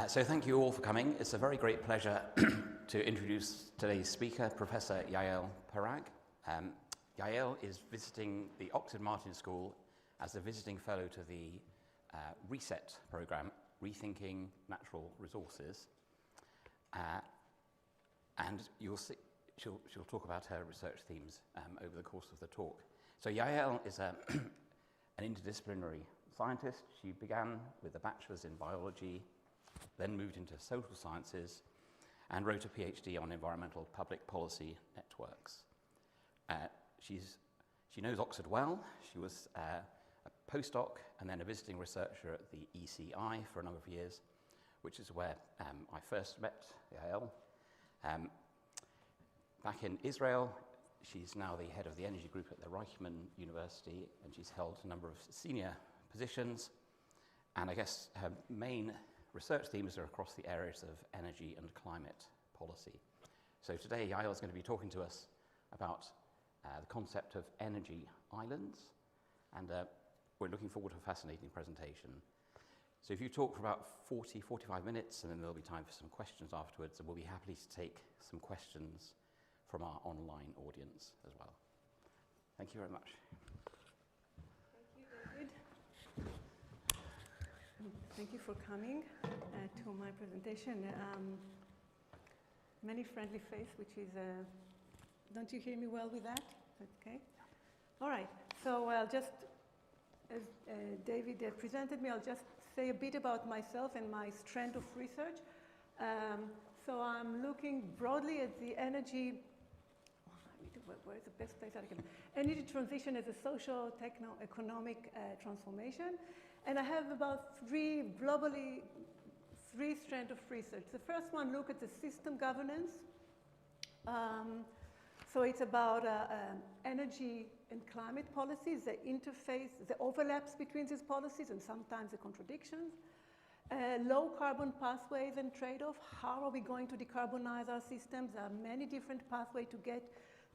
So thank you all for coming. It's a very great pleasure to introduce today's speaker, Professor Yael Parag. Yael is visiting the Oxford Martin School as a visiting fellow to the RESET program, Rethinking Natural Resources. And you'll see, she'll talk about her research themes over the course of the talk. So Yael is an interdisciplinary scientist. She began with a bachelor's in biology, then moved into social sciences, and wrote a PhD on environmental public policy networks. She knows Oxford well. She was a postdoc and then a visiting researcher at the ECI for a number of years, which is where I first met Yael. Back in Israel, she's now the head of the energy group at the Reichman University, and she's held a number of senior positions. And I guess her main research themes are across the areas of energy and climate policy. So today, Yael is going to be talking to us about the concept of energy islands, and we're looking forward to a fascinating presentation. So if you talk for about 45 minutes, and then there'll be time for some questions afterwards, and we'll be happy to take some questions from our online audience as well. Thank you very much. Thank you, David. Thank you for coming to my presentation. Many friendly face, which is, don't you hear me well with that? Okay. All right. So I'll just, as David presented me, I'll just say a bit about myself and my strand of research. So I'm looking broadly at the energy, where's the best place I can, energy transition as a socio-technical economic transformation. And I have about three strands of research. The first one, look at the system governance. So it's about energy and climate policies, the interface, the overlaps between these policies and sometimes the contradictions. Low carbon pathways and trade-off. How are we going to decarbonize our systems? There are many different pathways to get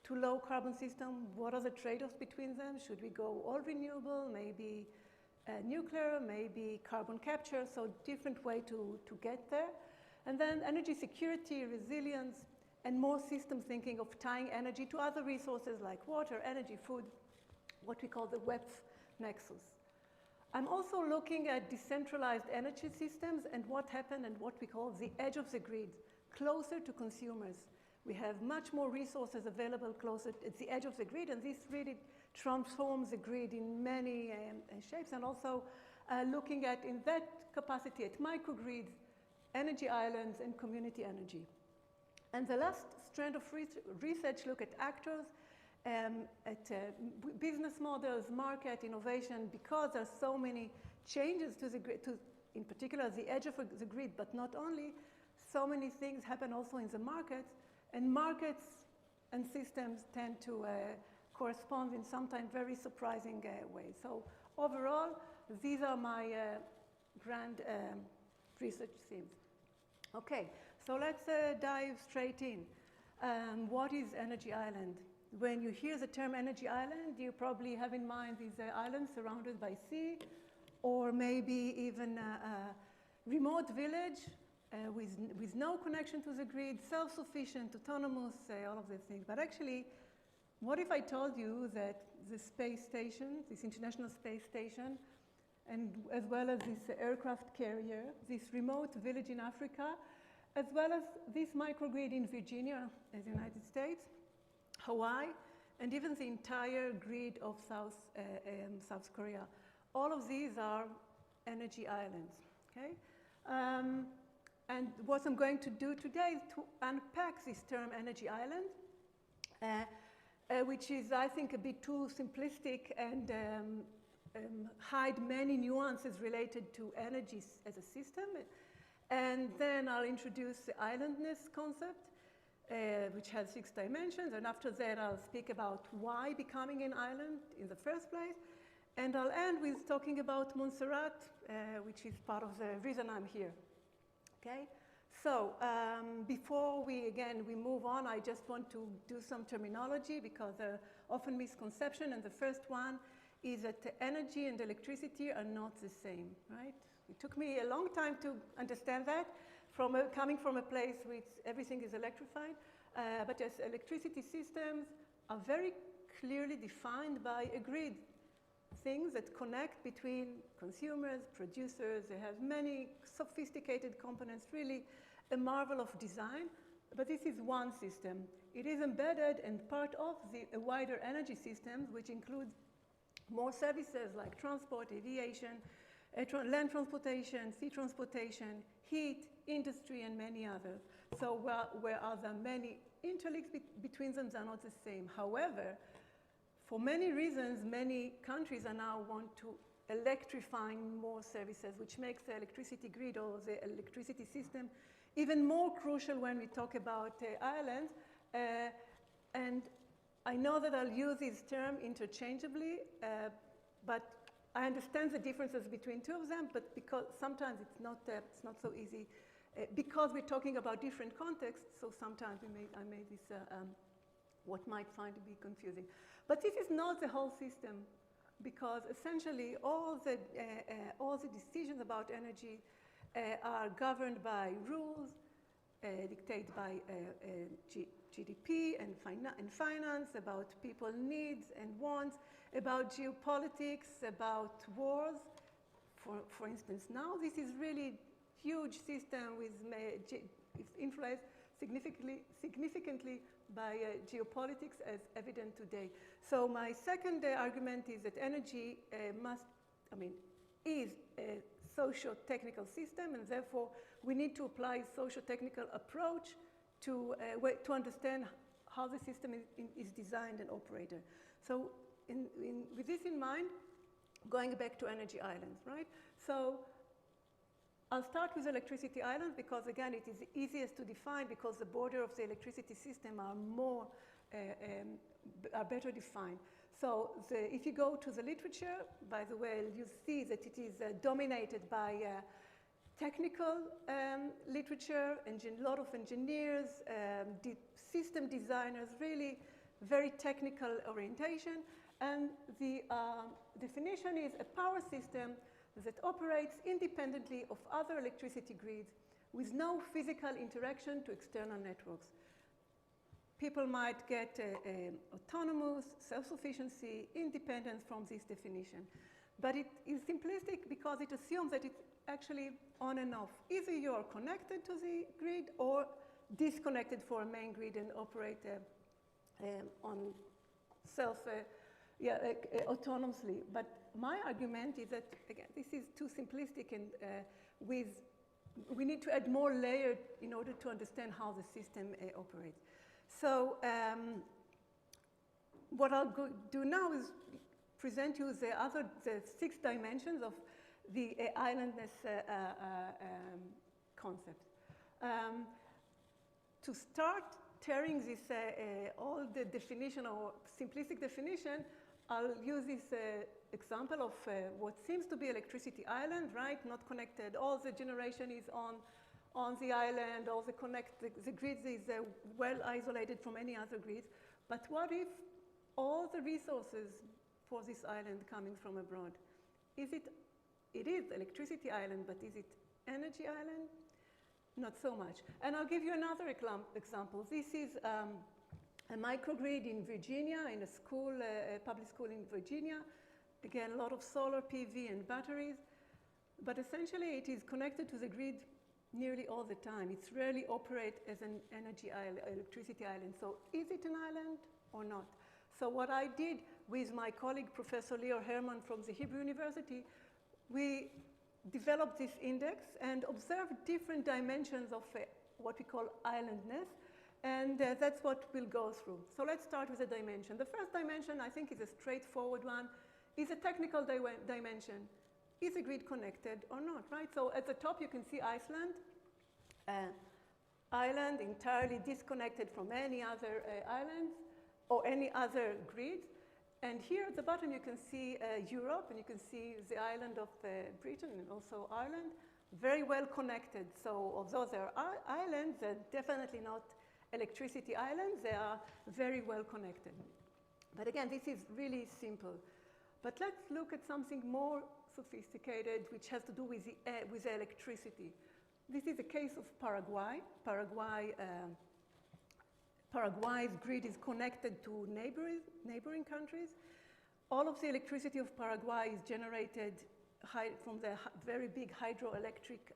to low carbon system. What are the trade-offs between them? Should we go all renewable, maybe nuclear, maybe carbon capture? So different way to get there. And then energy security, resilience, and more system thinking of tying energy to other resources like water, energy, food, what we call the WEPF nexus. I'm also looking at decentralized energy systems and what happened and what we call the edge of the grid, closer to consumers. We have much more resources available closer at the edge of the grid, and this really transforms the grid in many shapes, and also looking at, in that capacity, at microgrids, energy islands, and community energy. And the last strand of research look at actors, at business models, market, innovation, because there are so many changes to the grid, in particular the edge of the grid, but not only, so many things happen also in the markets, and markets and systems tend to correspond in sometimes very surprising ways. So overall, these are my grand research themes. Okay, so let's dive straight in. What is energy island? When you hear the term energy island, you probably have in mind these islands surrounded by sea, or maybe even a remote village with no connection to the grid, self-sufficient, autonomous, all of these things. But actually, what if I told you that the space station, this International Space Station, and as well as this aircraft carrier, this remote village in Africa, as well as this microgrid in Virginia, as the United States, Hawaii, and even the entire grid of South Korea. All of these are energy islands, okay? And what I'm going to do today is to unpack this term energy island, which is, I think, a bit too simplistic and hide many nuances related to energy as a system. And then I'll introduce the island-ness concept, which has 6 dimensions. And after that, I'll speak about why becoming an island in the first place. And I'll end with talking about Montserrat, which is part of the reason I'm here. Okay? So before we move on, I just want to do some terminology because there are often misconceptions. And the first one is that energy and electricity are not the same, right? It took me a long time to understand that, coming from a place which everything is electrified. But yes, electricity systems are very clearly defined by a grid. Things that connect between consumers, producers. They have many sophisticated components, really a marvel of design. But this is one system. It is embedded and part of a wider energy system, which includes more services like transport, aviation, land transportation, sea transportation, heat, industry, and many others. So where are there many interlinks between them, they're not the same. However, for many reasons, many countries are now want to electrifying more services, which makes the electricity grid or the electricity system even more crucial when we talk about islands. And I know that I'll use this term interchangeably, but I understand the differences between two of them, but because sometimes it's not so easy, because we're talking about different contexts, so sometimes I made this what might find to be confusing. But this is not the whole system, because essentially all the decisions about energy are governed by rules, dictated by GDP and finance, about people's needs and wants, about geopolitics, about wars. For instance, now this is really huge system with influenced significantly by geopolitics, as evident today. So my second argument is that energy is a socio-technical system, and therefore we need to apply socio-technical approach to understand how the system is designed and operated. So with this in mind, going back to energy islands, right? So I'll start with electricity islands because, again, it is the easiest to define because the border of the electricity system are better defined. So if you go to the literature, by the way, you see that it is dominated by technical literature, a lot of engineers, system designers, really very technical orientation. And the definition is a power system that operates independently of other electricity grids with no physical interaction to external networks. People might get autonomous, self-sufficiency, independence from this definition. But it is simplistic because it assumes that it's actually on and off. Either you're connected to the grid or disconnected for a main grid and operate on autonomously. But my argument is that, again, this is too simplistic, and we need to add more layers in order to understand how the system operates. So what I'll do now is present you the 6 dimensions of the island-ness concept. To start tearing this all the definition or simplistic definition, I'll use this example of what seems to be electricity island, right? Not connected. All the generation is on the island. All the grids is well isolated from any other grids. But what if all the resources for this island coming from abroad? It is electricity island, but is it energy island? Not so much. And I'll give you another example. This is a microgrid in Virginia, in a school, a public school in Virginia. Again, a lot of solar PV and batteries. But essentially, it is connected to the grid nearly all the time. It rarely operates as an energy island, electricity island. So is it an island or not? So what I did with my colleague, Professor Leo Herman from the Hebrew University, we developed this index and observed different dimensions of what we call island-ness. And that's what we'll go through. So let's start with a dimension. The first dimension, I think, is a straightforward one, is a technical dimension. Is the grid connected or not, right? So at the top, you can see Iceland. Island entirely disconnected from any other islands or any other grid. And here at the bottom, you can see Europe, and you can see the island of Britain and also Ireland, very well connected. So although there are islands, they're definitely not electricity islands. They are very well connected. But again, this is really simple. But let's look at something more sophisticated, which has to do with with electricity. This is the case of Paraguay. Paraguay's grid is connected to neighboring countries. All of the electricity of Paraguay is generated from the very big hydroelectric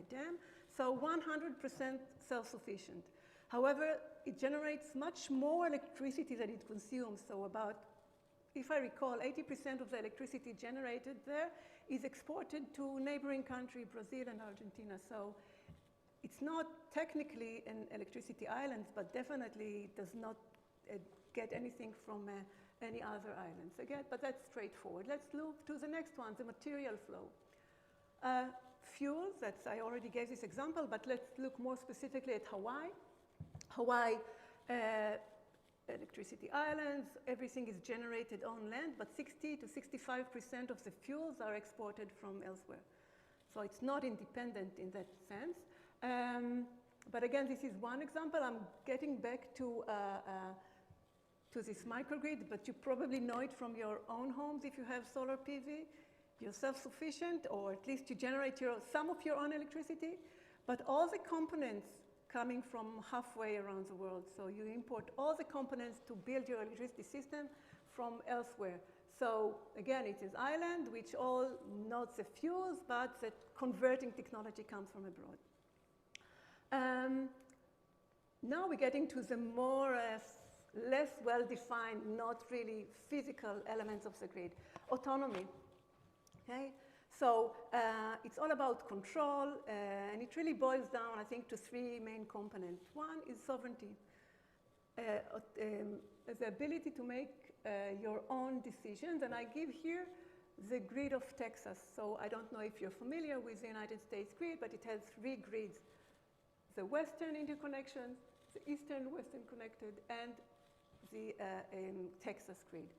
dam, so 100% self-sufficient. However, it generates much more electricity than it consumes, so about, if I recall, 80% of the electricity generated there is exported to neighboring country, Brazil and Argentina. So it's not technically an electricity island, but definitely does not get anything from any other islands. Again, but that's straightforward. Let's move to the next one, the material flow. Fuels, I already gave this example, but let's look more specifically at Hawaii. Hawaii, electricity islands, everything is generated on land, but 60 to 65% of the fuels are exported from elsewhere. So it's not independent in that sense. But again, this is one example. I'm getting back to this microgrid, but you probably know it from your own homes if you have solar PV. You're self-sufficient, or at least you generate some of your own electricity, but all the components coming from halfway around the world. So you import all the components to build your electricity system from elsewhere. So again, it is island, which all not the fuels, but the converting technology comes from abroad. Now we're getting to the more less well-defined, not really physical elements of the grid. Autonomy. Okay? So it's all about control, and it really boils down, I think, to three main components. One is sovereignty, the ability to make your own decisions. And I give here the grid of Texas. So I don't know if you're familiar with the United States grid, but it has three grids: the Western interconnection, the Eastern Western connected, and the Texas grid.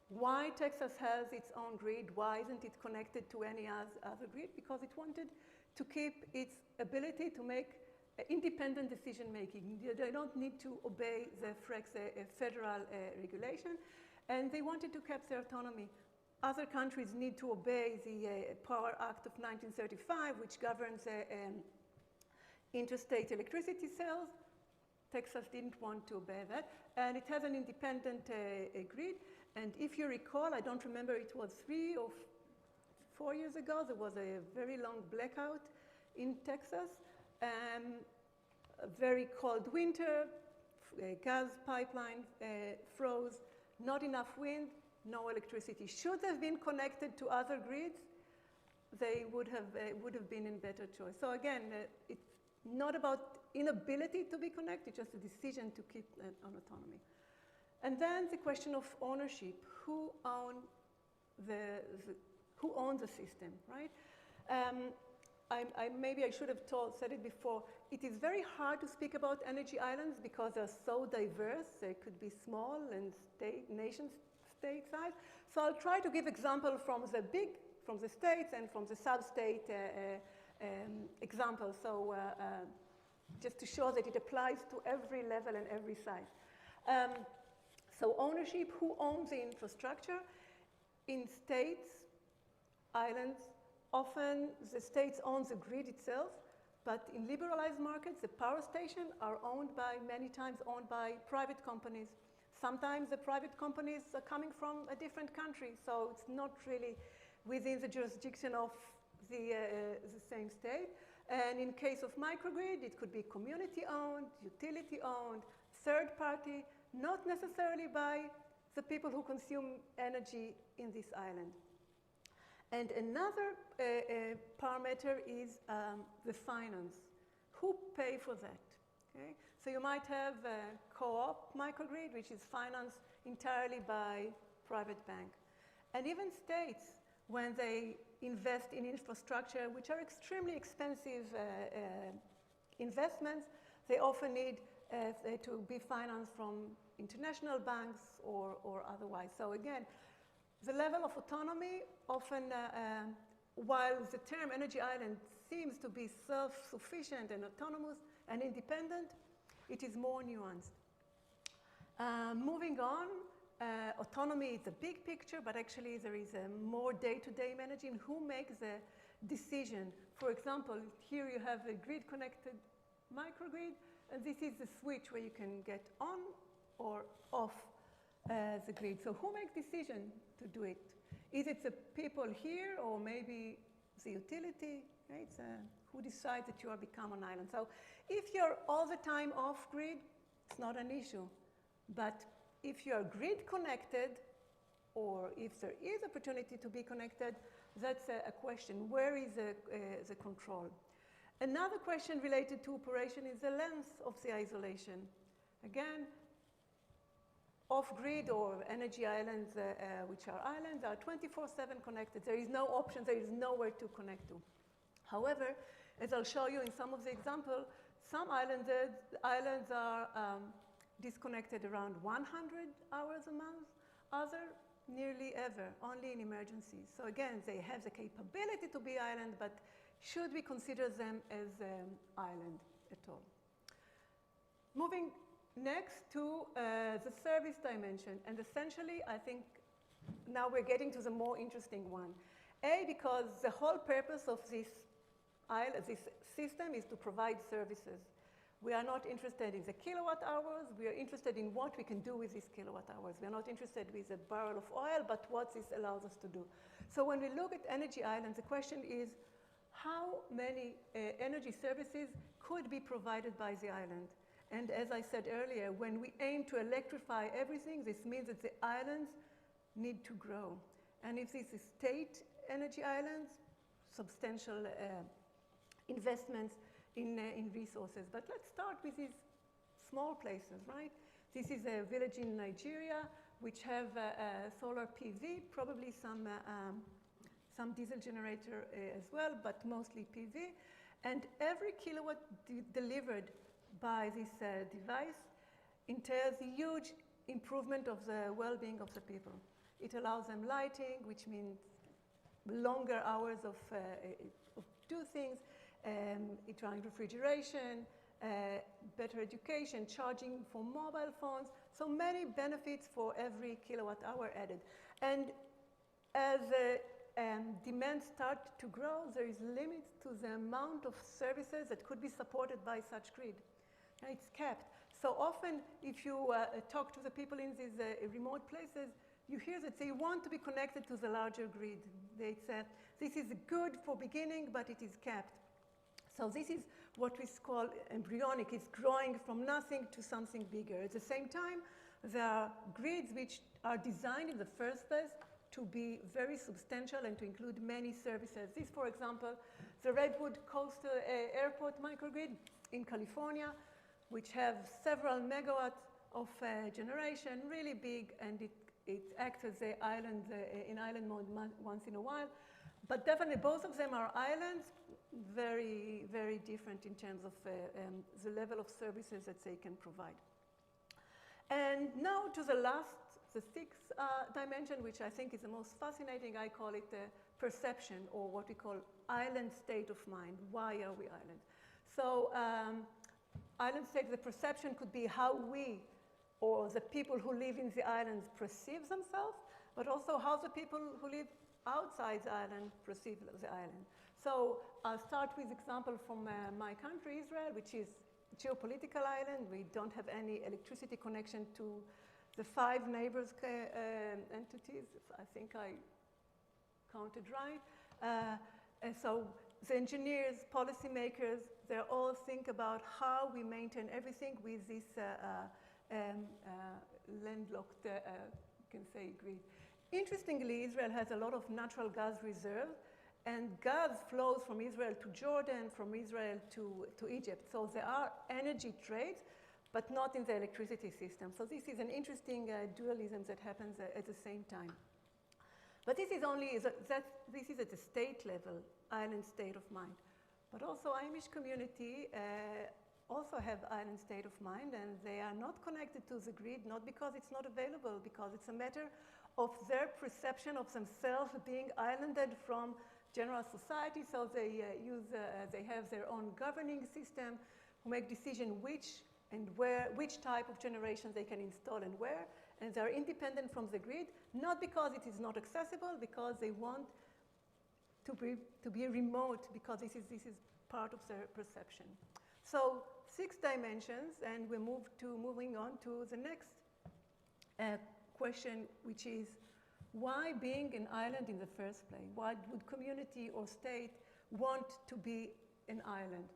Why Texas has its own grid? Why isn't it connected to any other grid? Because it wanted to keep its ability to make independent decision making. They don't need to obey the federal regulation, and they wanted to keep their autonomy. Other countries need to obey the Power Act of 1935, which governs interstate electricity sales. Texas didn't want to obey that, and it has an independent grid. And if you recall, I don't remember, it was 3 or 4 years ago, there was a very long blackout in Texas, a very cold winter, gas pipeline froze, not enough wind, no electricity. Should have been connected to other grids, they would have been in better choice. So again, it's not about inability to be connected, just a decision to keep on autonomy. And then the question of ownership: who owns the system, right? Maybe I should have said it before. It is very hard to speak about energy islands because they're so diverse. They could be small and nation-state size. So I'll try to give examples from the states and from the sub-state examples. So just to show that it applies to every level and every size. So ownership: who owns the infrastructure? In states, islands, often the states own the grid itself, but in liberalized markets, the power stations are many times owned by private companies. Sometimes the private companies are coming from a different country, so it's not really within the jurisdiction of the same state. And in case of microgrid, it could be community-owned, utility-owned, third-party, not necessarily by the people who consume energy in this island. And another parameter is the finance. Who pay for that? Okay? So you might have a co-op microgrid, which is financed entirely by private bank. And even states, when they invest in infrastructure, which are extremely expensive investments, they often need to be financed from international banks or otherwise. So again, the level of autonomy often, while the term energy island seems to be self-sufficient and autonomous and independent, it is more nuanced. Moving on, autonomy is the big picture, but actually there is a more day-to-day managing. Who makes the decision? For example, here you have a grid-connected microgrid, and this is the switch where you can get on or off the grid. So who makes decision to do it? Is it the people here, or maybe the utility? Right? Who decides that you are become an island? So if you're all the time off-grid, it's not an issue. But if you're grid connected, or if there is opportunity to be connected, that's a question. Where is the control? Another question related to operation is the length of the isolation. Again, off-grid or energy islands, which are islands, are 24/7 connected. There is no option, there is nowhere to connect to. However, as I'll show you in some of the examples, some islands are disconnected around 100 hours a month, other nearly ever, only in emergencies. So again, they have the capability to be island, but should we consider them as island at all? Moving next to the service dimension, and essentially I think now we're getting to the more interesting one. Because the whole purpose of this system is to provide services. We are not interested in the kilowatt hours, we are interested in what we can do with these kilowatt hours. We are not interested with a barrel of oil, but what this allows us to do. So when we look at energy islands, the question is how many energy services could be provided by the island? And as I said earlier, when we aim to electrify everything, this means that the islands need to grow. And if this is state energy islands, substantial investments in resources. But let's start with these small places, right? This is a village in Nigeria which have solar PV, probably some diesel generator as well, but mostly PV. And every kilowatt delivered by this device entails a huge improvement of the well-being of the people. It allows them lighting, which means longer hours of do things, it runs refrigeration, better education, charging for mobile phones, so many benefits for every kilowatt hour added. And as demand starts to grow, there is limits to the amount of services that could be supported by such grid. It's capped. So often, if you talk to the people in these remote places, you hear that they want to be connected to the larger grid. They say, this is good for beginning, but it is capped. So this is what we call embryonic. It's growing from nothing to something bigger. At the same time, there are grids which are designed in the first place to be very substantial and to include many services. This, for example, the Redwood Coastal Airport microgrid in California, which have several megawatts of generation, really big, and it acts as an island in island mode once in a while. But definitely both of them are islands, very, very different in terms of the level of services that they can provide. And now to the last, the sixth dimension, which I think is the most fascinating. I call it perception, or what we call island state of mind. Why are we island? So island state, the perception could be how we, or the people who live in the islands, perceive themselves, but also how the people who live outside the island perceive the island. So I'll start with example from my country, Israel, which is a geopolitical island. We don't have any electricity connection to the 5 neighbors entities. I think I counted right. And so the engineers, policymakers, they all think about how we maintain everything with this landlocked, you can say, grid. Interestingly, Israel has a lot of natural gas reserve, and gas flows from Israel to Jordan, from Israel to Egypt. So there are energy trades, but not in the electricity system. So this is an interesting dualism that happens at the same time. But this is only, this is at the state level, island state of mind. But also Amish community also have island state of mind, and they are not connected to the grid, not because it's not available, because it's a matter of their perception of themselves being islanded from general society. So they they have their own governing system who make decision which and where, which type of generation they can install and where. and they're independent from the grid, not because it is not accessible, because they want to be remote, because this is part of their perception. So 6 dimensions, and we're moving on to the next question, which is, why being an island in the first place? Why would community or state want to be an island?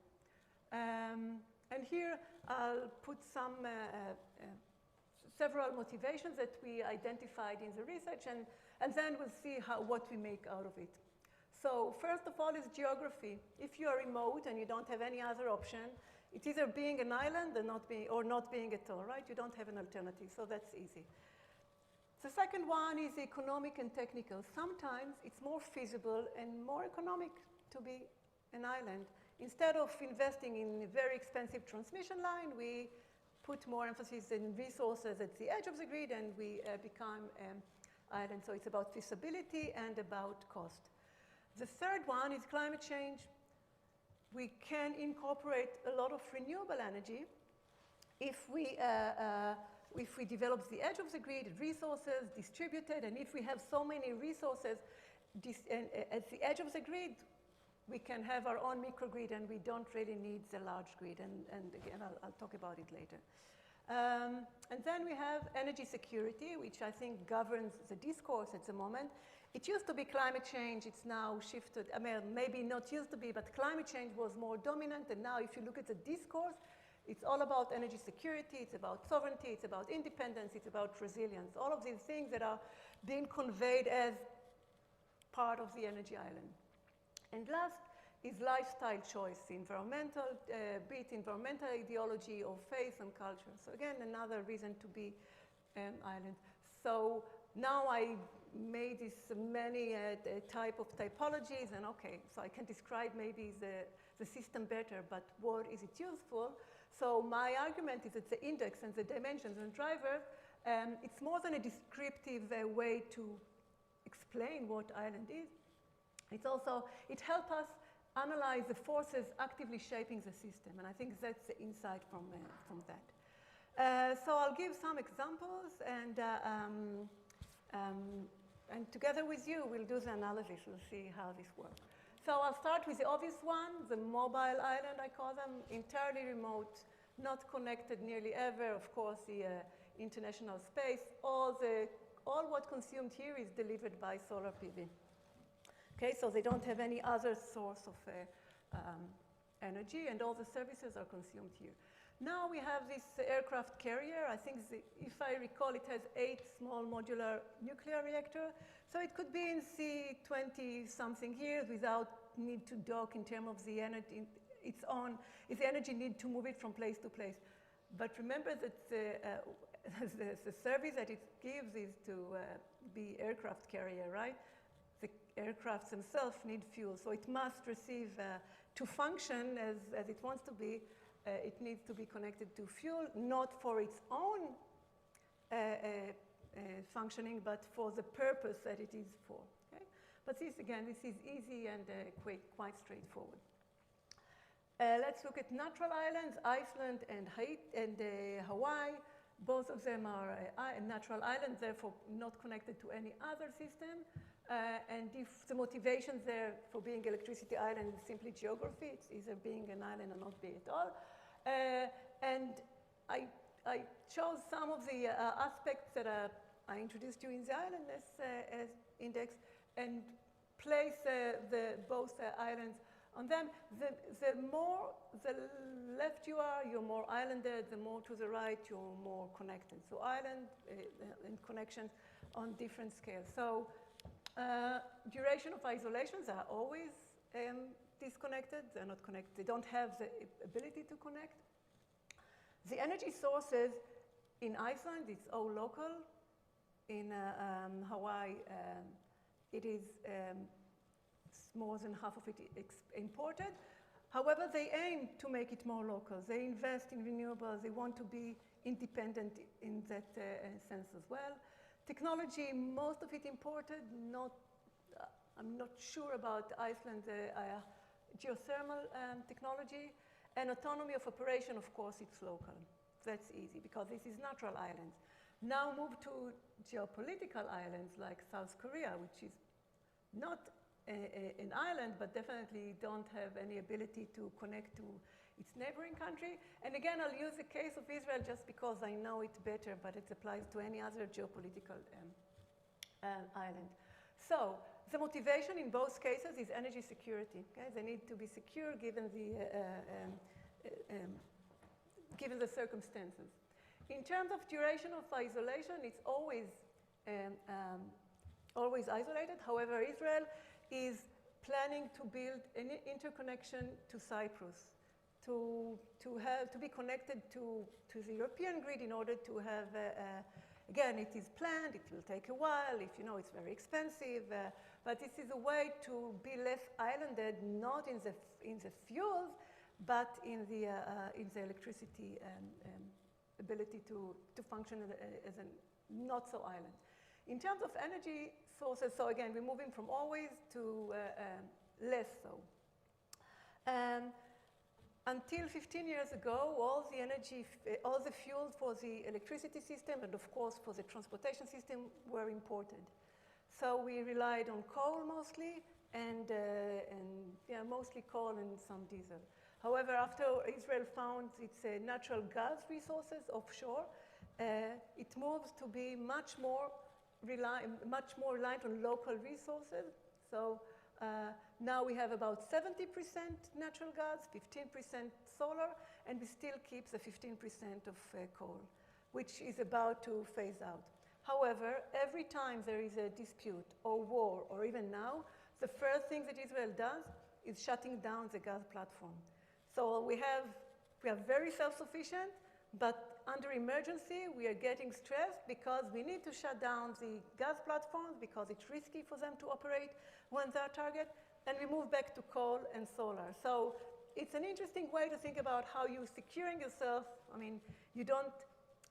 And here I'll put several motivations that we identified in the research, and then we'll see what we make out of it. So first of all is geography. If you are remote and you don't have any other option, it's either being an island or not being at all, right? You don't have an alternative, so that's easy. The second one is economic and technical. Sometimes it's more feasible and more economic to be an island. Instead of investing in a very expensive transmission line, we put more emphasis in resources at the edge of the grid, and we become an island. So it's about feasibility and about cost. The third one is climate change. We can incorporate a lot of renewable energy if we develop the edge of the grid, resources distributed, and if we have so many resources at the edge of the grid, we can have our own microgrid, and we don't really need the large grid. And again, I'll talk about it later. And then we have energy security, which I think governs the discourse at the moment. It used to be climate change. It's now shifted. I mean, maybe not used to be, but climate change was more dominant. And now if you look at the discourse, it's all about energy security. It's about sovereignty. It's about independence. It's about resilience. All of these things that are being conveyed as part of the energy island. And last is lifestyle choice, environmental, be it environmental ideology or faith and culture. So again, another reason to be an island. So now I made this many type of typologies, and okay, so I can describe maybe the system better, but what is it useful? So my argument is that the index and the dimensions and driver, it's more than a descriptive way to explain what island is. It's also, it helps us analyze the forces actively shaping the system, and I think that's the insight from that. So I'll give some examples, and together with you, we'll do the analysis. We'll see how this works. So I'll start with the obvious one, the mobile island, I call them, entirely remote, not connected nearly ever. Of course, the international space, all what consumed here is delivered by solar PV. Okay, so they don't have any other source of energy, and all the services are consumed here. Now we have this aircraft carrier. I think, if I recall, it has 8 small modular nuclear reactors. So it could be in sea 20-something years without need to dock in terms of the energy, its energy need to move it from place to place. But remember that the service that it gives is to be aircraft carrier, right? The aircrafts themselves need fuel, so it must receive, to function as it wants to be, it needs to be connected to fuel, not for its own functioning, but for the purpose that it is for. Okay? But this, again, this is easy and quite straightforward. Let's look at natural islands, Iceland and Hawaii. Both of them are natural islands, therefore not connected to any other system. And if the motivation there for being electricity island is simply geography, it's either being an island or not being at all. And I chose some of the aspects that I introduced you in the island-ness index, and place both islands on them. The more the left you are, you're more islanded. The more to the right, you're more connected. So island and connections on different scales. So duration of isolations are always disconnected. They're not connected. They don't have the ability to connect. The energy sources in Iceland, it's all local. In Hawaii, it is more than half of it imported. However, they aim to make it more local. They invest in renewables. They want to be independent in that sense as well. Technology, most of it imported. I'm not sure about Iceland's geothermal technology. And autonomy of operation, of course, it's local. That's easy because this is natural islands. Now move to geopolitical islands like South Korea, which is not an island, but definitely don't have any ability to connect to its neighboring country. And again, I'll use the case of Israel just because I know it better, but it applies to any other geopolitical island. So the motivation in both cases is energy security. Okay? They need to be secure given the circumstances. In terms of duration of isolation, it's always isolated. However, Israel is planning to build an interconnection to Cyprus, to be connected to the European grid in order to have, again, it is planned, it will take a while, if you know, it's very expensive, but this is a way to be less islanded, not in the fuels, but in the electricity ability to function as a not so island. In terms of energy sources, so again, we're moving from always to less so. Until 15 years ago, all the fuels for the electricity system and of course for the transportation system were imported. So we relied on coal mostly and mostly coal and some diesel. However, after Israel found its natural gas resources offshore, it moves to be much more reliant on local resources. So now we have about 70% natural gas, 15% solar, and we still keep the 15% of coal, which is about to phase out. However, every time there is a dispute or war, or even now, the first thing that Israel does is shutting down the gas platform. So we are very self-sufficient, but under emergency, we are getting stressed because we need to shut down the gas platforms because it's risky for them to operate when they're target, and we move back to coal and solar. So it's an interesting way to think about how you're securing yourself. I mean,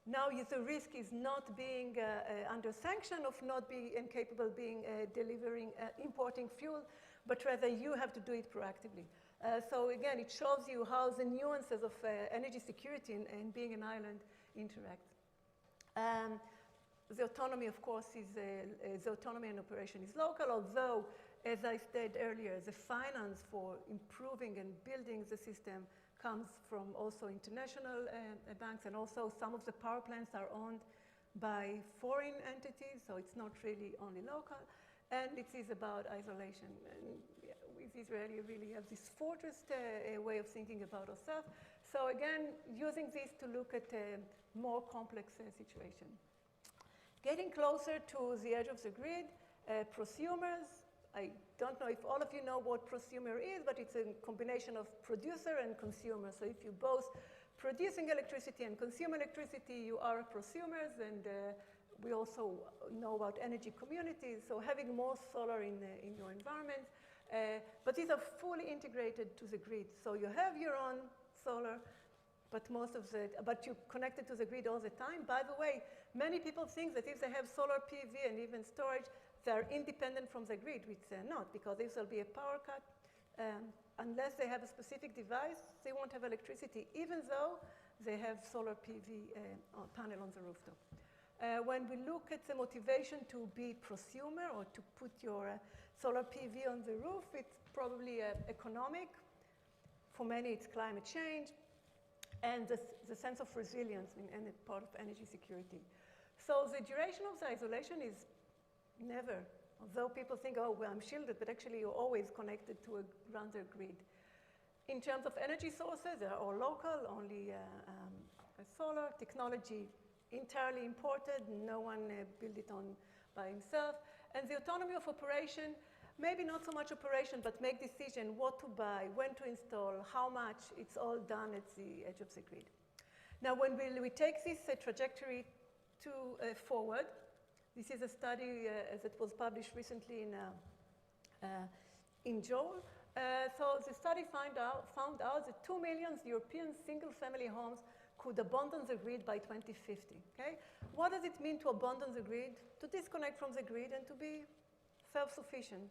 now the risk is not being under sanction of not being incapable of importing fuel, but rather you have to do it proactively. So again, it shows you how the nuances of energy security and being an island interact. The autonomy, of course, the autonomy and operation is local, although, as I said earlier, the finance for improving and building the system comes from also international banks, and also some of the power plants are owned by foreign entities, so it's not really only local. And it is about isolation. And with Israel, you really have this fortress way of thinking about ourselves. So again, using this to look at a more complex situation. Getting closer to the edge of the grid, prosumers. I don't know if all of you know what prosumer is, but it's a combination of producer and consumer. So if you're both producing electricity and consume electricity, you are prosumers, and we also know about energy communities, so having more solar in your environment. But these are fully integrated to the grid. So you have your own solar, but you're connected to the grid all the time. By the way, many people think that if they have solar PV and even storage, they're independent from the grid, which they're not, because if there'll be a power cut, unless they have a specific device, they won't have electricity, even though they have solar PV panel on the rooftop. When we look at the motivation to be prosumer or to put your solar PV on the roof, it's probably economic. For many, it's climate change and the sense of resilience and part of energy security. So the duration of the isolation is never. Although people think, oh, well, I'm shielded, but actually you're always connected to a grander grid. In terms of energy sources, they are all local, only solar technology entirely imported. No one built it on by himself. And the autonomy of operation, maybe not so much operation, but make decision what to buy, when to install, how much. It's all done at the edge of the grid. Now, when we take this trajectory forward, this is a study that was published recently in Joel. So the study found out that 2 million European single-family homes could abandon the grid by 2050. Okay? What does it mean to abandon the grid? To disconnect from the grid and to be self-sufficient.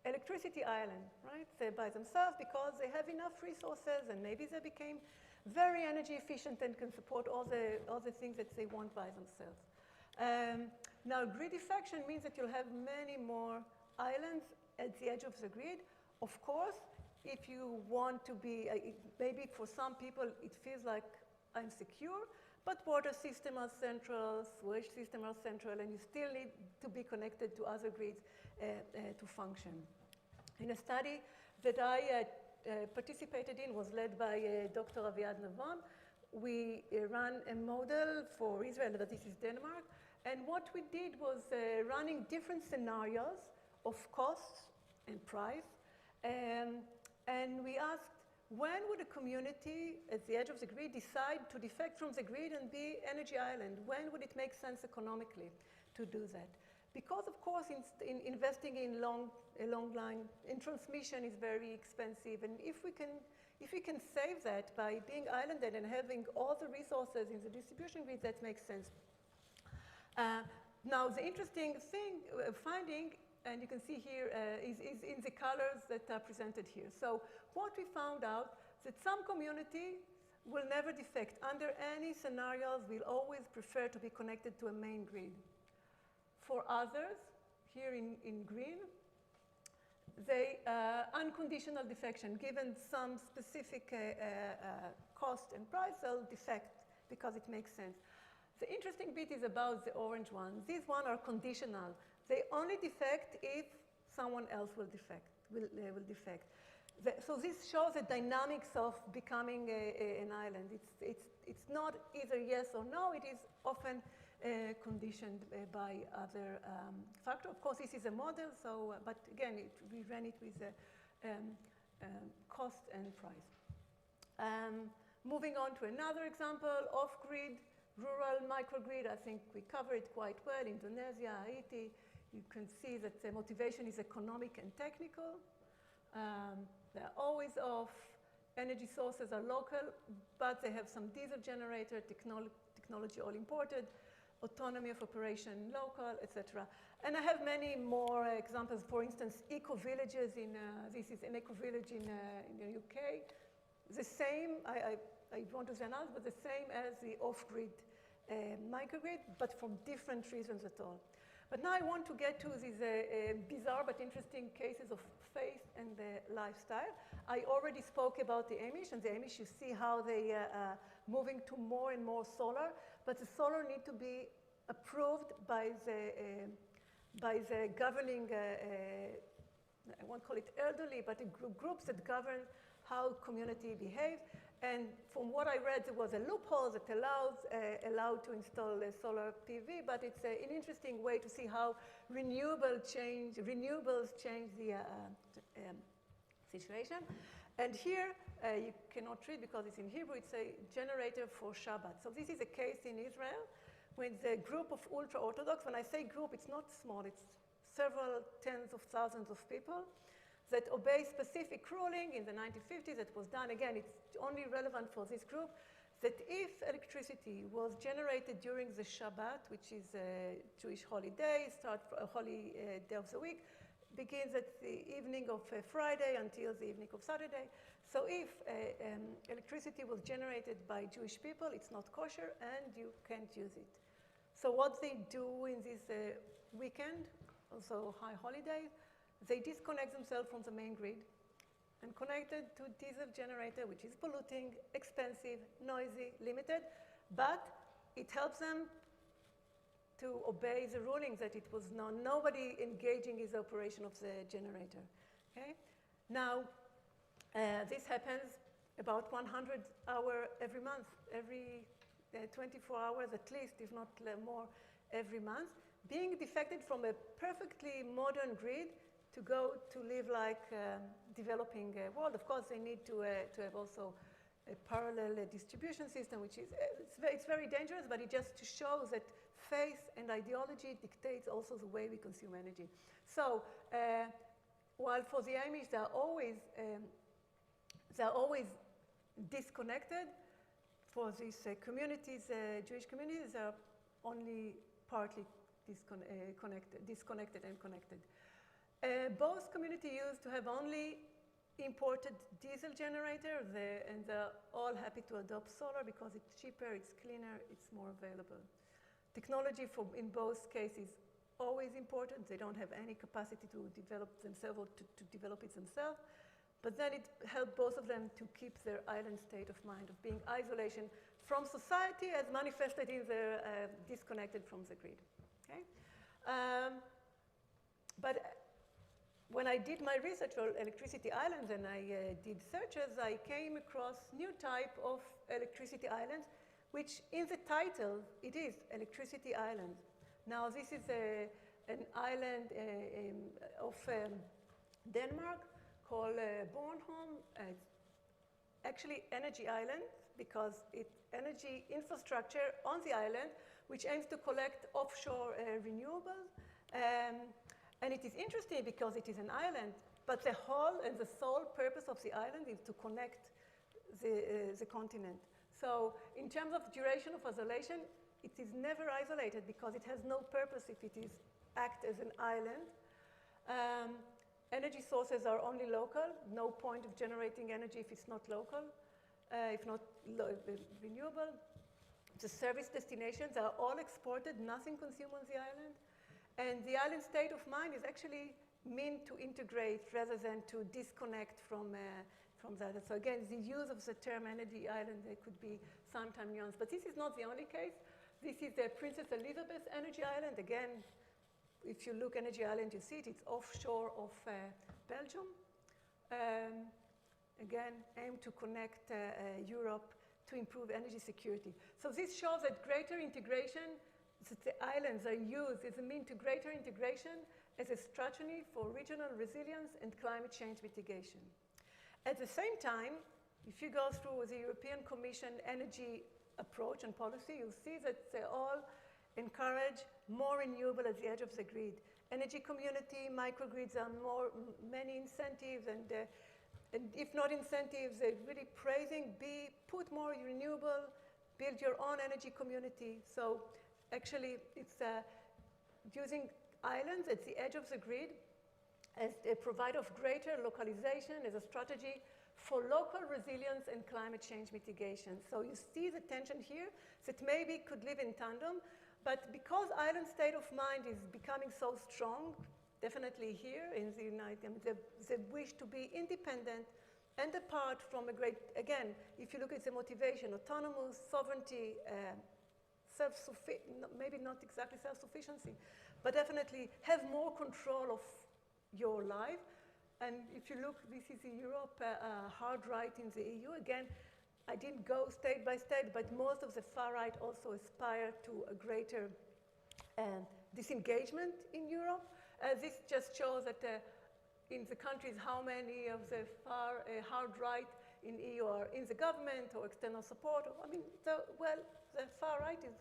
Electricity island, right? They're by themselves because they have enough resources, and maybe they became very energy efficient and can support all the things that they want by themselves. Now, gridification means that you'll have many more islands at the edge of the grid. Of course, if you want to be, maybe for some people it feels like I'm secure, but water systems are central, sewage systems are central, and you still need to be connected to other grids to function. In a study that I participated in, was led by Dr. Aviad Navon. We ran a model for Israel, that this is Denmark, and what we did was running different scenarios of costs and price, and we asked, when would a community at the edge of the grid decide to defect from the grid and be energy island? When would it make sense economically to do that? Because, of course, in investing in a long line, in transmission is very expensive, and if we can save that by being islanded and having all the resources in the distribution grid, that makes sense. Now, the interesting thing, finding, and you can see here, is in the colors that are presented here. So what we found out, that some community will never defect. Under any scenarios, will always prefer to be connected to a main grid. For others, here in green, they unconditional defection. Given some specific cost and price, they'll defect because it makes sense. The interesting bit is about the orange ones. These ones are conditional. They only defect if someone else will defect. So this shows the dynamics of becoming an island. It's not either yes or no. It is often conditioned by other factors. Of course, this is a model. So, but again, we ran it with cost and price. Moving on to another example, off-grid, rural microgrid. I think we cover it quite well. Indonesia, Haiti. You can see that the motivation is economic and technical. They're always off. Energy sources are local, but they have some diesel generator, technology all imported, autonomy of operation local, etc. And I have many more examples. For instance, eco-villages this is an eco-village in the UK. The same, I want to say announce, but the same as the off-grid microgrid, but for different reasons at all. But now I want to get to these bizarre but interesting cases of faith and lifestyle. I already spoke about the Amish, and the Amish, you see how they are moving to more and more solar, but the solar need to be approved by the governing, I won't call it elderly, but groups that govern how community behaves. And from what I read, there was a loophole that allowed to install solar PV, but it's an interesting way to see how renewables change the situation. And here, you cannot read because it's in Hebrew, it's a generator for Shabbat. So this is a case in Israel with a group of ultra-Orthodox. When I say group, it's not small, it's several tens of thousands of people that obey specific ruling in the 1950s that was done. Again, it's only relevant for this group, that if electricity was generated during the Shabbat, which is a Jewish holiday, holy day of the week, begins at the evening of Friday until the evening of Saturday. So if electricity was generated by Jewish people, it's not kosher and you can't use it. So what they do in this weekend, also high holidays, they disconnect themselves from the main grid and connected to diesel generator, which is polluting, expensive, noisy, limited, but it helps them to obey the ruling that it was nobody engaging in the operation of the generator. Okay? Now, this happens about 100 hours every month, every 24 hours at least, if not more, every month. Being defected from a perfectly modern grid to go to live like developing world. Of course, they need to have also a parallel distribution system, which is it's very dangerous, but it just shows that faith and ideology dictates also the way we consume energy. So while for the Amish they're always disconnected, for these communities, Jewish communities, are only partly disconnected and connected. Both communities used to have only imported diesel generator, and they're all happy to adopt solar because it's cheaper, it's cleaner, it's more available. Technology in both cases always important. They don't have any capacity to develop themselves or to develop it themselves. But then it helped both of them to keep their island state of mind of being isolation from society as manifested in their disconnected from the grid. Okay? But when I did my research on electricity islands and I did searches, I came across new type of electricity islands, which in the title, it is electricity island. Now, this is an island of Denmark called Bornholm. It's actually energy island because it's energy infrastructure on the island, which aims to collect offshore renewables. And it is interesting because it is an island, but the whole and the sole purpose of the island is to connect the continent. So in terms of duration of isolation, it is never isolated because it has no purpose if it is act as an island. Energy sources are only local. No point of generating energy if it's not local, if not renewable. The service destinations are all exported, nothing consumed on the island. And the island state of mind is actually meant to integrate rather than to disconnect from that. So again, the use of the term energy island, there could be sometimes nuance. But this is not the only case. This is the Princess Elizabeth Energy Island. Again, if you look Energy Island, you see it. It's offshore of Belgium. Again, aim to connect Europe to improve energy security. So this shows that greater integration, that the islands are used as a means to greater integration as a strategy for regional resilience and climate change mitigation. At the same time, if you go through the European Commission energy approach and policy, you'll see that they all encourage more renewable at the edge of the grid. Energy community, microgrids are many incentives, and if not incentives, they're really praising, put more renewable, build your own energy community. So actually, it's using islands at the edge of the grid as a provider of greater localization as a strategy for local resilience and climate change mitigation. So you see the tension here that maybe could live in tandem, but because island state of mind is becoming so strong, definitely here in the United States, the wish to be independent and apart from a great, again, if you look at the motivation, autonomous, sovereignty, maybe not exactly self-sufficiency, but definitely have more control of your life. And if you look, this is in Europe, hard right in the EU. Again, I didn't go state by state, but most of the far right also aspire to a greater disengagement in Europe. This just shows that in the countries how many of the far hard right in EU are in the government or external support. I mean, the far right is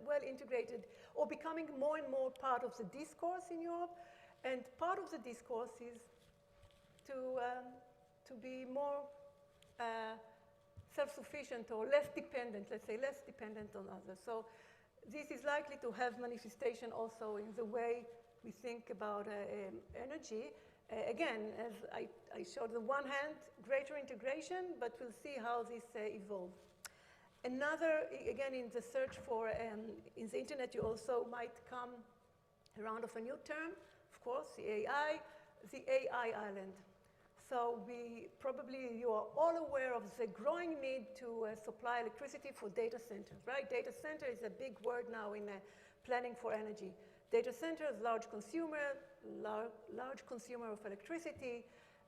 well integrated or becoming more and more part of the discourse in Europe. And part of the discourse is to be more self-sufficient or less dependent, let's say less dependent on others. So this is likely to have manifestation also in the way we think about energy. Again, as I showed, on the one hand, greater integration, but we'll see how this evolves. Another, again, in the search for, in the internet, you also might come around of a new term, of course, the AI island. So you are all aware of the growing need to supply electricity for data centers, right? Data center is a big word now in planning for energy. Data centers, large consumer of electricity,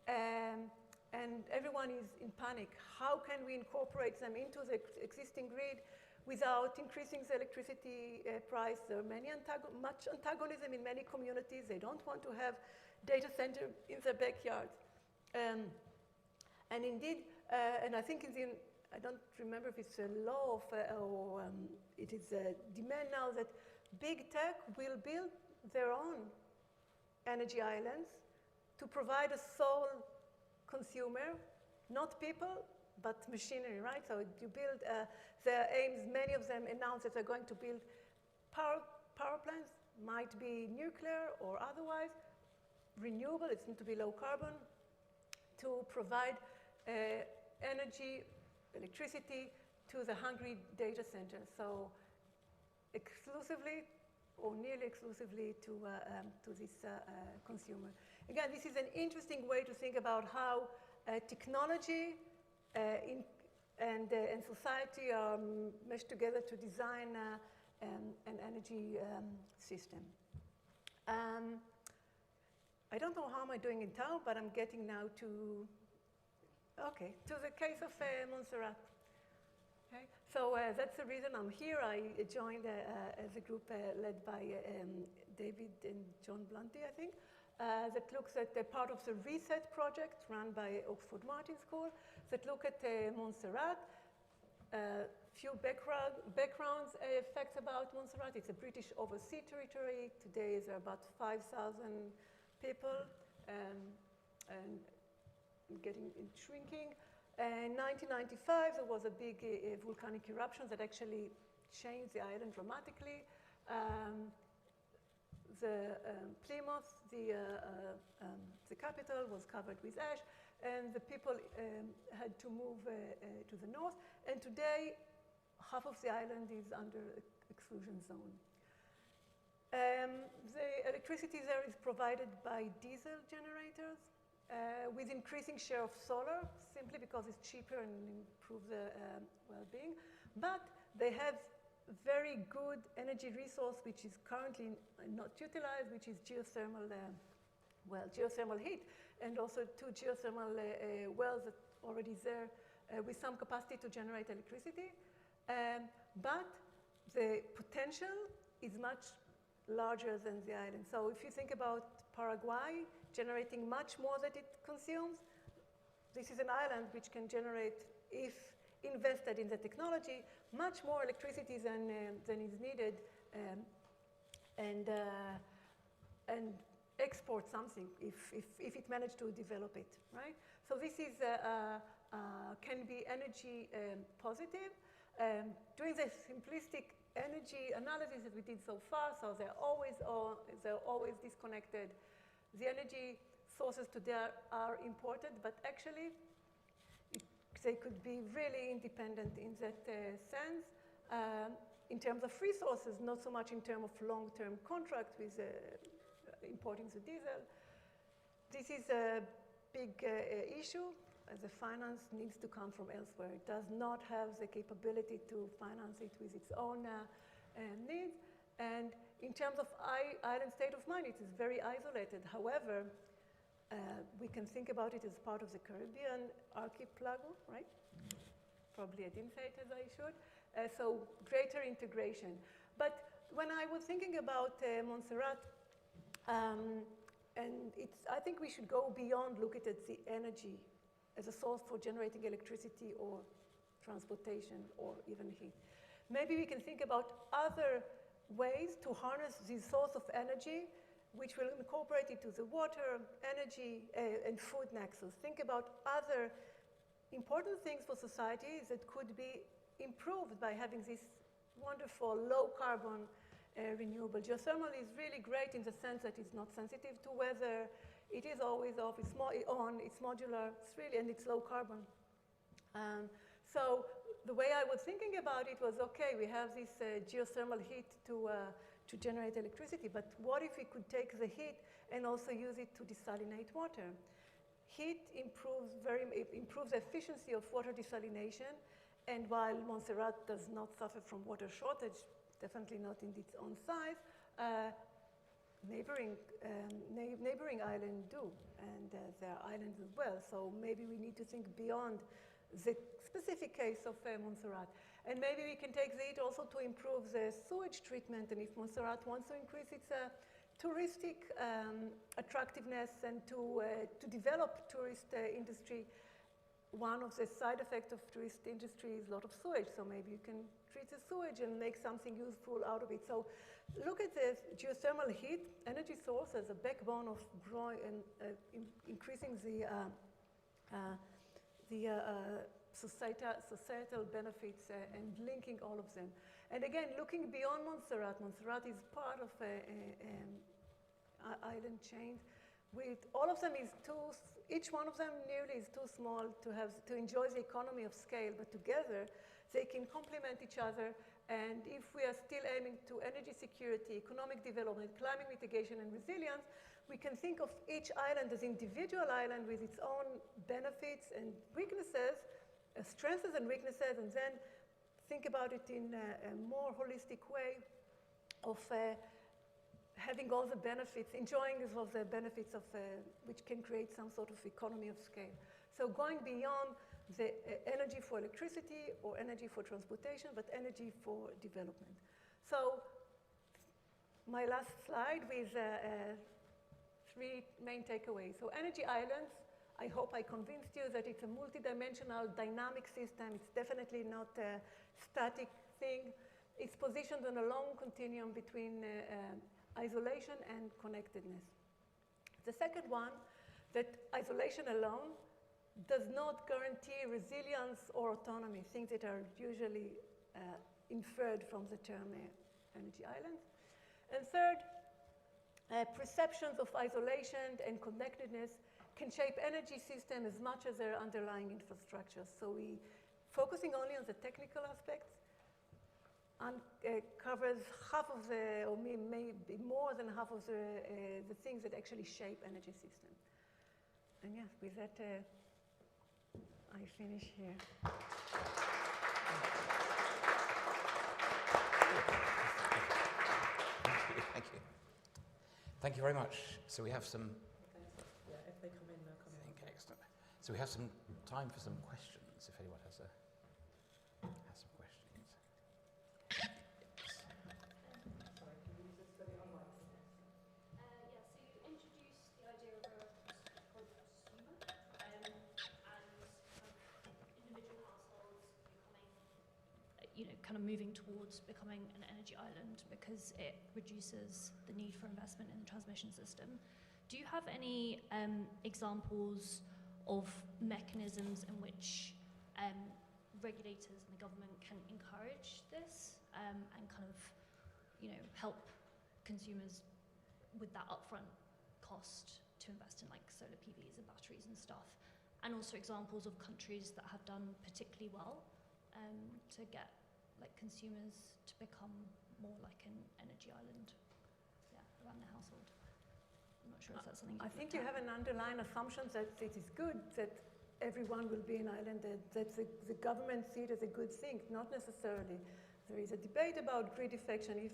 and everyone is in panic. How can we incorporate them into the existing grid without increasing the electricity price? There are much antagonism in many communities. They don't want to have data center in their backyard. And indeed, and I think I don't remember if it's a law or it is a demand now that big tech will build their own energy islands to provide a sole consumer, not people, but machinery, right? So you build their aims, many of them announce that they're going to build power plants, might be nuclear or otherwise, renewable, it's going to be low carbon, to provide electricity to the hungry data centers. So exclusively or nearly exclusively to this consumer. Again, this is an interesting way to think about how technology and society are meshed together to design an energy system. I don't know how am I doing in time, but I'm getting now to the case of Montserrat. Okay, so that's the reason I'm here. I joined the group led by David and John Blunty, I think, that looks at the part of the Reset project run by Oxford Martin School that look at Montserrat. Few backgrounds facts about Montserrat. It's a British overseas territory. Today there are about 5,000 people and shrinking. In 1995, there was a big volcanic eruption that actually changed the island dramatically. Plymouth, the capital, was covered with ash, and the people had to move to the north. And today, half of the island is under exclusion zone. The electricity there is provided by diesel generators with increasing share of solar, simply because it's cheaper and improves the well-being. But they have very good energy resource, which is currently not utilized, which is geothermal, geothermal heat, and also 2 geothermal wells that already there with some capacity to generate electricity. But the potential is much larger than the island. So if you think about Paraguay generating much more than it consumes, this is an island which can generate, if invested in the technology, much more electricity than is needed, and export something if it managed to develop it, right? So this is can be energy positive. Doing the simplistic energy analysis that we did so far, so they're always disconnected. The energy sources today are imported, but actually they could be really independent in that sense. In terms of resources, not so much in terms of long-term contracts with importing the diesel. This is a big issue. The finance needs to come from elsewhere. It does not have the capability to finance it with its own needs. And in terms of island state of mind, it is very isolated. However, we can think about it as part of the Caribbean archipelago, right? Probably I didn't say it as I should. So greater integration. But when I was thinking about Montserrat, and I think we should go beyond looking at the energy as a source for generating electricity or transportation or even heat. Maybe we can think about other ways to harness this source of energy, which will incorporate it to the water, energy, and food nexus. Think about other important things for society that could be improved by having this wonderful low-carbon renewable. Geothermal is really great in the sense that it's not sensitive to weather. It is always off. It's on. It's modular. It's really, and it's low carbon. So the way I was thinking about it was, okay, we have this geothermal heat to generate electricity, but what if we could take the heat and also use it to desalinate water? Heat improves the efficiency of water desalination, and while Montserrat does not suffer from water shortage, definitely not in its own size, neighboring islands do, and there are islands as well. So maybe we need to think beyond the specific case of Montserrat. And maybe we can take the heat also to improve the sewage treatment, and if Montserrat wants to increase its touristic attractiveness and to develop tourist industry, one of the side effects of tourist industry is a lot of sewage, so maybe you can treat the sewage and make something useful out of it. So look at the geothermal heat energy source as a backbone of growing and increasing the societal benefits and linking all of them. And again, looking beyond Montserrat, Montserrat is part of island chain. With all of them is each one of them nearly is too small to enjoy the economy of scale, but together They can complement each other, and if we are still aiming to energy security, economic development, climate mitigation, and resilience, we can think of each island as individual island with its own benefits and weaknesses, strengths and weaknesses, and then think about it in a more holistic way of having all the benefits, enjoying all the benefits of which can create some sort of economy of scale. So going beyond the energy for electricity or energy for transportation, but energy for development. So my last slide with three main takeaways. So energy islands, I hope I convinced you that it's a multidimensional dynamic system. It's definitely not a static thing. It's positioned on a long continuum between isolation and connectedness. The second one, that isolation alone does not guarantee resilience or autonomy, things that are usually inferred from the term energy islands. And third, perceptions of isolation and connectedness can shape energy system as much as their underlying infrastructure. So we, focusing only on the technical aspects, covers half of the, or maybe more than half of the things that actually shape energy system. And yes, with that, I finish here. Thank you. Thank you very much. So we have some. Yeah, if they come in, they'll come in. Okay, excellent. So we have some time for some questions. If anyone has some questions. Sorry, can you use this for the online? Yeah, so you introduced the idea of a consumer and individual households becoming, kind of moving towards becoming an energy island because it reduces the need for investment in the transmission system. Do you have any examples of mechanisms in which regulators and the government can encourage this and kind of, help consumers with that upfront cost to invest in like solar PVs and batteries and stuff? And also examples of countries that have done particularly well to get like consumers to become more like an energy island, around the household. I'm not sure if that's something. I think you have an underlying assumption that it is good that everyone will be an island, that the government see it as a good thing. Not necessarily. There is a debate about grid defection. If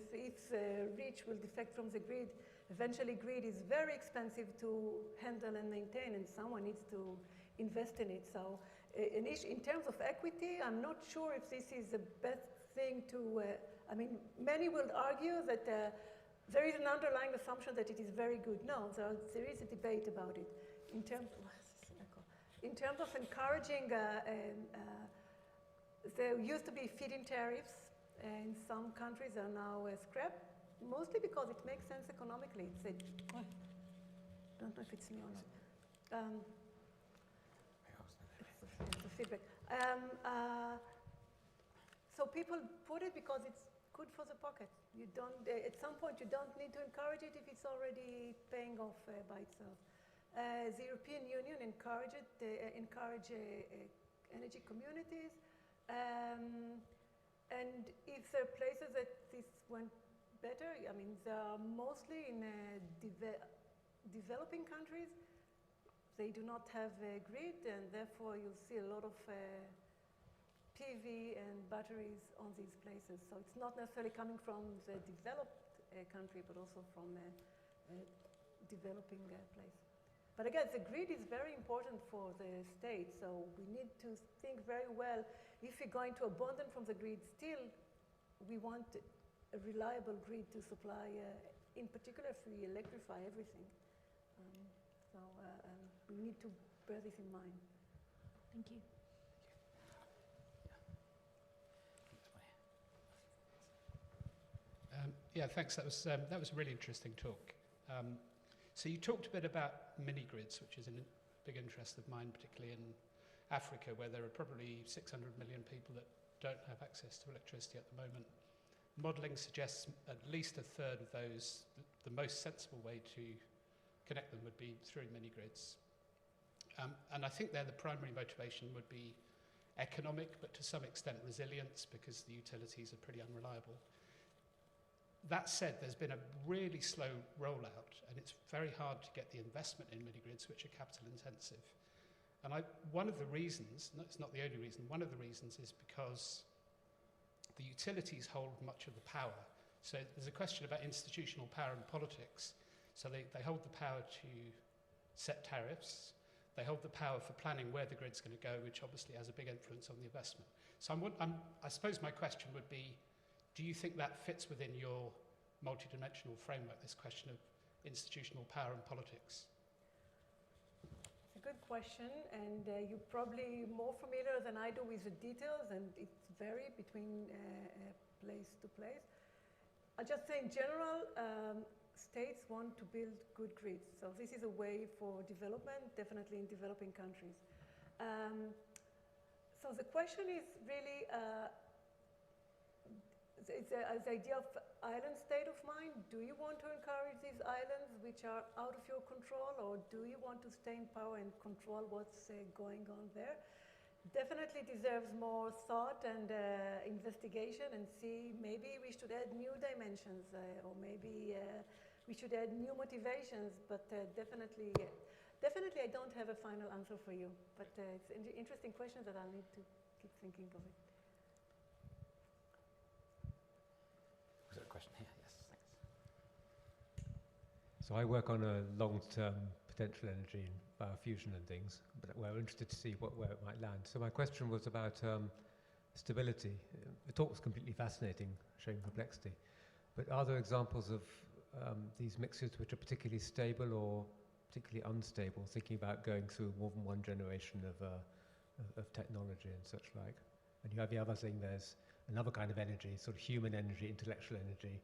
reach will defect from the grid, eventually grid is very expensive to handle and maintain, and someone needs to invest in it. So in terms of equity, I'm not sure if this is the best thing to, many will argue that there is an underlying assumption that it is very good. No, there is a debate about it. In terms of encouraging, there used to be feed-in tariffs. In some countries are now scrapped, mostly because it makes sense economically. I don't know if it's me or not. It's the feedback. So people put it because it's good for the pocket. You don't, at some point you don't need to encourage it if it's already paying off by itself. The European Union encourage energy communities. And if there are places that this went better, they are mostly in developing countries. They do not have a grid, and therefore you'll see a lot of PV and batteries on these places. So it's not necessarily coming from the developed country, but also from a developing place. But again, the grid is very important for the state, so we need to think very well. If we're going to abandon from the grid, still we want a reliable grid to supply, in particular if we electrify everything. We need to bear this in mind. Thank you. Yeah, thanks. That was a really interesting talk. So you talked a bit about mini-grids, which is a big interest of mine, particularly in Africa, where there are probably 600 million people that don't have access to electricity at the moment. Modelling suggests at least a third of those, the most sensible way to connect them would be through mini-grids. And I think there the primary motivation would be economic, but to some extent resilience, because the utilities are pretty unreliable. That said, there's been a really slow rollout, and it's very hard to get the investment in mini-grids, which are capital intensive. And one of the reasons, no, it's not the only reason, one of the reasons is because the utilities hold much of the power. So there's a question about institutional power and politics. So they hold the power to set tariffs. They hold the power for planning where the grid's going to go, which obviously has a big influence on the investment. So I suppose my question would be, do you think that fits within your multidimensional framework, this question of institutional power and politics? It's a good question, and you're probably more familiar than I do with the details, and it varies between place to place. I'll just say in general, states want to build good grids. So this is a way for development, definitely in developing countries. So the question is really, it's the idea of island state of mind. Do you want to encourage these islands which are out of your control, or do you want to stay in power and control what's going on there? Definitely deserves more thought and investigation, and see maybe we should add new dimensions, or maybe we should add new motivations, but definitely I don't have a final answer for you, but it's an interesting question that I'll need to keep thinking of it. Was there a question here? Yes, thanks. So I work on a long-term potential energy and biofusion and things, but we're interested to see where it might land. So my question was about stability. The talk was completely fascinating, showing complexity. But are there examples of these mixtures which are particularly stable or particularly unstable, thinking about going through more than one generation of technology and such like? And you have the other thing, there's another kind of energy, sort of human energy, intellectual energy,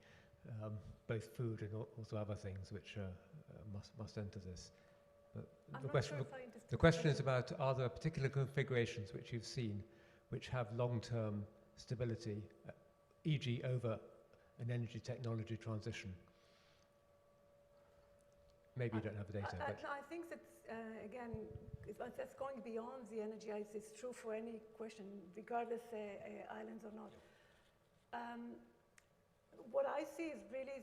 both food and also other things which must enter this. But the question is about, are there particular configurations which you've seen which have long-term stability, e.g. over an energy technology transition? Maybe you don't have the data. But no, I think that, again, that's going beyond the energy. It's true for any question, regardless islands or not. What I see is really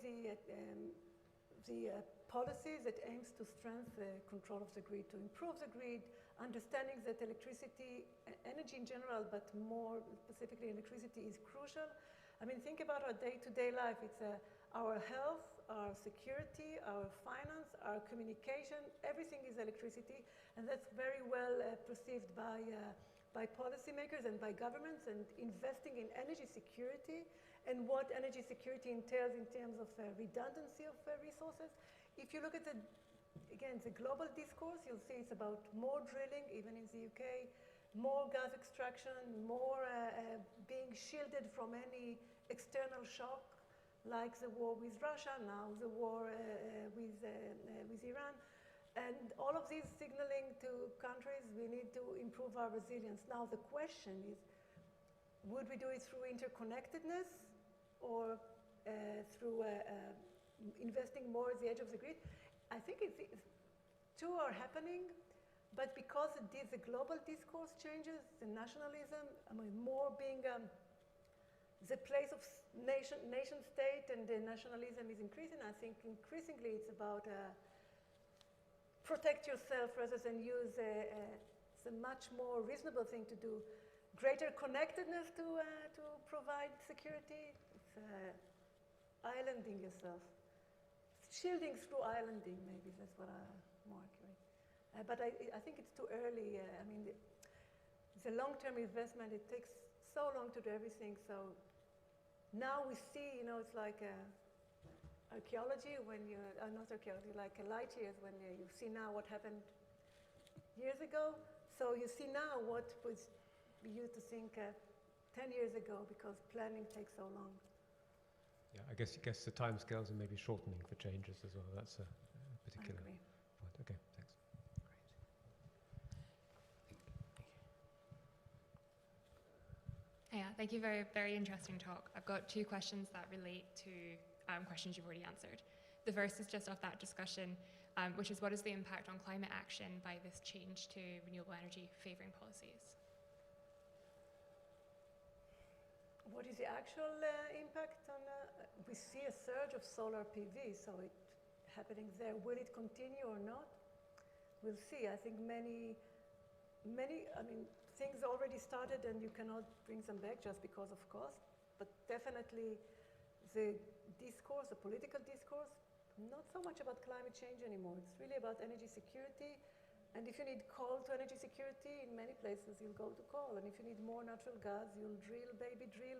the policies that aims to strengthen the control of the grid, to improve the grid, understanding that electricity, energy in general, but more specifically electricity, is crucial. I mean, think about our day-to-day life. It's our health, our security, our finance, our communication, everything is electricity, and that's very well perceived by policymakers and by governments, and investing in energy security and what energy security entails in terms of redundancy of resources. If you look at the global discourse, you'll see it's about more drilling, even in the UK, more gas extraction, more being shielded from any external shock, like the war with Russia, now the war with Iran. And all of these signaling to countries, we need to improve our resilience. Now the question is, would we do it through interconnectedness or through investing more at the edge of the grid? I think two are happening, but because the global discourse changes, the nationalism, I mean, more being the place of nation state, and the nationalism is increasing. I think increasingly it's about protect yourself rather than use it's a much more reasonable thing to do. Greater connectedness to provide security. It's islanding yourself. Shielding through islanding, maybe that's what more accurate. But I think it's too early. I mean, the long-term investment, it takes so long to do everything. So now we see, it's like archaeology when you, not archaeology, like light years when you see now what happened years ago. So you see now what was you used to think 10 years ago, because planning takes so long. yeah, I guess the timescales are maybe shortening for changes as well. That's a particular point. Okay, thanks. Yeah, thank you. Very, very interesting talk. I've got two questions that relate to questions you've already answered. The first is just off that discussion, which is, what is the impact on climate action by this change to renewable energy favouring policies? What is the actual impact on? We see a surge of solar PV, so it's happening there. Will it continue or not? We'll see. I think many, things already started, and you cannot bring them back just because of cost. But definitely, the discourse, the political discourse, not so much about climate change anymore. It's really about energy security. And if you need coal to energy security, in many places you'll go to coal. And if you need more natural gas, you'll drill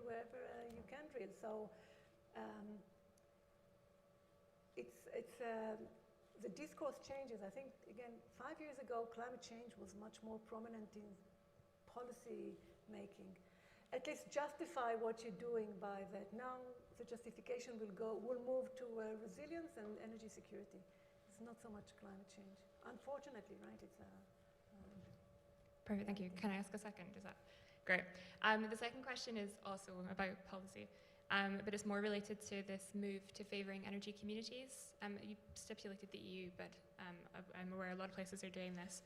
wherever you can drill. So the discourse changes. I think, again, 5 years ago, climate change was much more prominent in policy making. At least justify what you're doing by that. Now the justification will move to resilience and energy security. It's not so much climate change. Unfortunately, right? It's Perfect, thank you. Can I ask a second? Is that great? The second question is also about policy, but it's more related to this move to favouring energy communities. You stipulated the EU, but I'm aware a lot of places are doing this.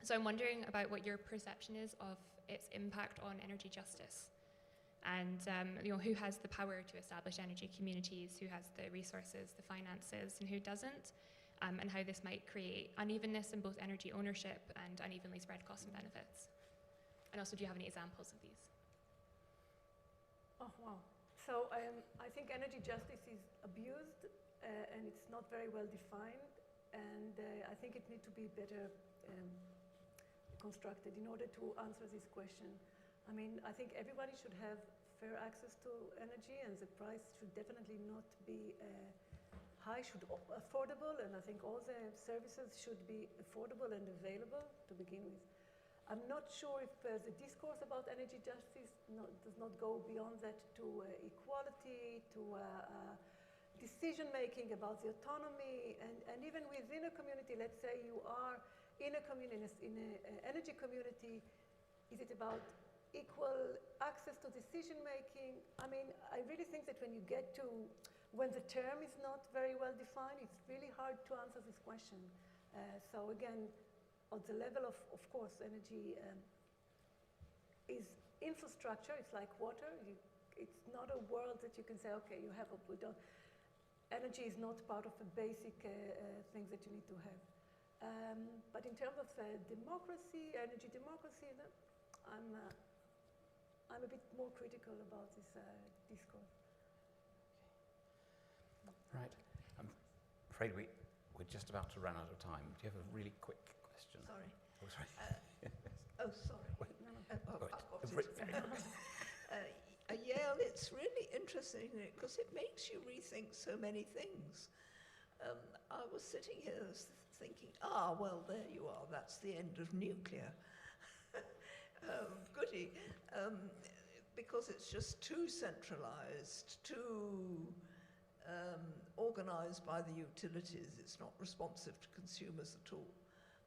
So I'm wondering about what your perception is of its impact on energy justice, and who has the power to establish energy communities, who has the resources, the finances, and who doesn't. And how this might create unevenness in both energy ownership and unevenly spread costs and benefits. And also, do you have any examples of these? Oh, wow. So I think energy justice is abused and it's not very well defined. And I think it needs to be better constructed in order to answer this question. I mean, I think everybody should have fair access to energy, and the price should definitely not be high, should be affordable, and I think all the services should be affordable and available to begin with. I'm not sure if the discourse about energy justice does not go beyond that to equality, to decision making about the autonomy, and even within a community. Let's say you are in a community, in an energy community, is it about equal access to decision making? I mean, I really think that when the term is not very well defined, it's really hard to answer this question. So again, on the level of course, energy is infrastructure. It's like water. It's not a world that you can say, okay, you have energy is not part of the basic things that you need to have. But in terms of democracy, energy democracy, I'm a bit more critical about this discourse. Right. I'm afraid we're just about to run out of time. Do you have a really quick question? Sorry. Oh, sorry. Sorry. Wait. I've got it. Yael, it's really interesting because it makes you rethink so many things. I was sitting here thinking, well, there you are, that's the end of nuclear. Goody. Because it's just too centralized, too organized by the utilities. It's not responsive to consumers at all.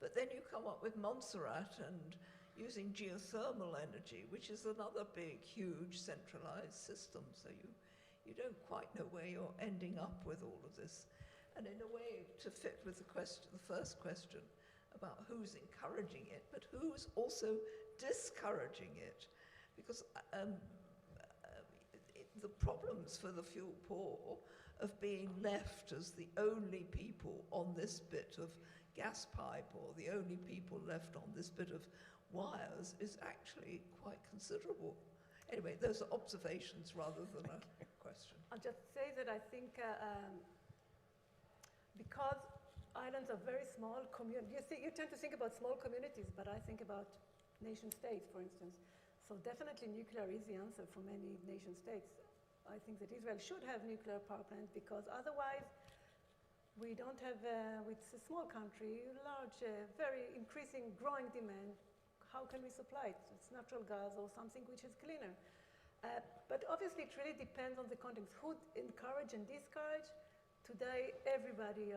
But then you come up with Montserrat and using geothermal energy, which is another big, huge centralized system. So you don't quite know where you're ending up with all of this. And in a way, to fit with the first question about who's encouraging it, but who's also discouraging it. Because the problems for the fuel poor of being left as the only people on this bit of gas pipe or the only people left on this bit of wires is actually quite considerable. Anyway, those are observations rather than a question. I'll just say that I think because islands are very small communities, you tend to think about small communities, but I think about nation states, for instance. So definitely nuclear is the answer for many nation states. I think that Israel should have nuclear power plant because otherwise we don't have, it's a small country, large, very increasing, growing demand. How can we supply it? It's natural gas or something which is cleaner. But obviously it really depends on the context. Who encourage and discourage? Today everybody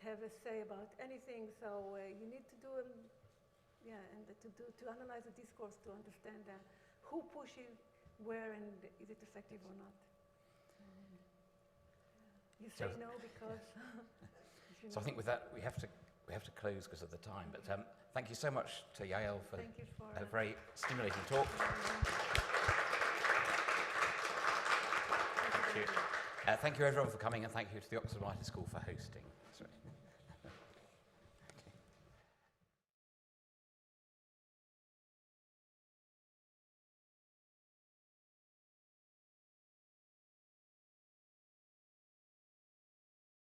have a say about anything, so you need to do and to analyze the discourse to understand who pushes where and is it effective or not. You say no because. So I think with that we have to close because of the time. But thank you so much to Yael for a very stimulating talk. you. Thank you everyone for coming, and thank you to the Oxford Writers' School for hosting.